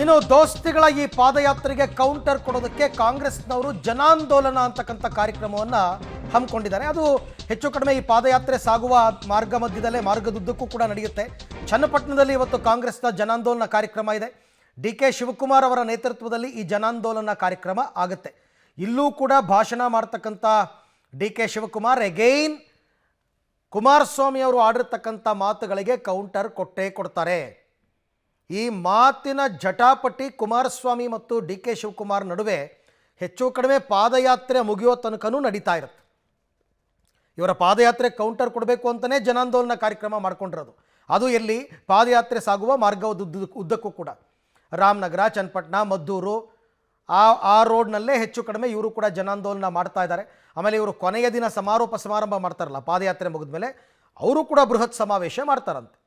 ಇನ್ನು ದೋಸ್ತಿಗಳ ಈ ಪಾದಯಾತ್ರೆಗೆ ಕೌಂಟರ್ ಕೊಡೋದಕ್ಕೆ ಕಾಂಗ್ರೆಸ್ನವರು ಜನಾಂದೋಲನ ಅಂತಕ್ಕಂಥ ಕಾರ್ಯಕ್ರಮವನ್ನು ಹಮ್ಮಿಕೊಂಡಿದ್ದಾರೆ. ಅದು ಹೆಚ್ಚು ಕಡಿಮೆ ಈ ಪಾದಯಾತ್ರೆ ಸಾಗುವ ಮಾರ್ಗ ಮಧ್ಯದಲ್ಲೇ ಮಾರ್ಗದುದ್ದಕ್ಕೂ ಕೂಡ ನಡೆಯುತ್ತೆ. ಚನ್ನಪಟ್ಟಣದಲ್ಲಿ ಇವತ್ತು ಕಾಂಗ್ರೆಸ್ನ ಜನಾಂದೋಲನ ಕಾರ್ಯಕ್ರಮ ಇದೆ. ಡಿ.ಕೆ. ಶಿವಕುಮಾರ್ ಅವರ ನೇತೃತ್ವದಲ್ಲಿ ಈ ಜನಾಂದೋಲನ ಕಾರ್ಯಕ್ರಮ ಆಗುತ್ತೆ. ಇಲ್ಲೂ ಕೂಡ ಭಾಷಣ ಮಾಡ್ತಕ್ಕಂಥ ಡಿ.ಕೆ. ಶಿವಕುಮಾರ್ ಎಗೈನ್ ಕುಮಾರಸ್ವಾಮಿ ಅವರು ಆಡಿರ್ತಕ್ಕಂಥ ಮಾತುಗಳಿಗೆ ಕೌಂಟರ್ ಕೊಟ್ಟೇ ಕೊಡ್ತಾರೆ. ಈ ಮಾತಿನ ಜಟಾಪಟಿ ಕುಮಾರಸ್ವಾಮಿ ಮತ್ತು ಡಿ.ಕೆ. ಶಿವಕುಮಾರ್ ನಡುವೆ ಹೆಚ್ಚು ಕಡಿಮೆ ಪಾದಯಾತ್ರೆ ಮುಗಿಯೋ ತನಕನೂ ನಡೀತಾ ಇರುತ್ತೆ. ಇವರ ಪಾದಯಾತ್ರೆ ಕೌಂಟರ್ ಕೊಡಬೇಕು ಅಂತಲೇ ಜನಾಂದೋಲನ ಕಾರ್ಯಕ್ರಮ ಮಾಡ್ಕೊಂಡಿರೋದು. ಅದು ಎಲ್ಲಿ ಪಾದಯಾತ್ರೆ ಸಾಗುವ ಮಾರ್ಗ ಉದ್ದಕ್ಕೂ ಕೂಡ ರಾಮನಗರ, ಚನ್ನಪಟ್ಟಣ, ಮದ್ದೂರು ಆ ರೋಡ್ನಲ್ಲೇ ಹೆಚ್ಚು ಕಡಿಮೆ ಇವರು ಕೂಡ ಜನಾಂದೋಲನ ಮಾಡ್ತಾ ಇದ್ದಾರೆ. ಆಮೇಲೆ ಇವರು ಕೊನೆಯ ದಿನ ಸಮಾರೋಪ ಸಮಾರಂಭ ಮಾಡ್ತಾರಲ್ಲ ಪಾದಯಾತ್ರೆ ಮುಗಿದ ಮೇಲೆ, ಅವರು ಕೂಡ ಬೃಹತ್ ಸಮಾವೇಶ ಮಾಡ್ತಾರಂತೆ.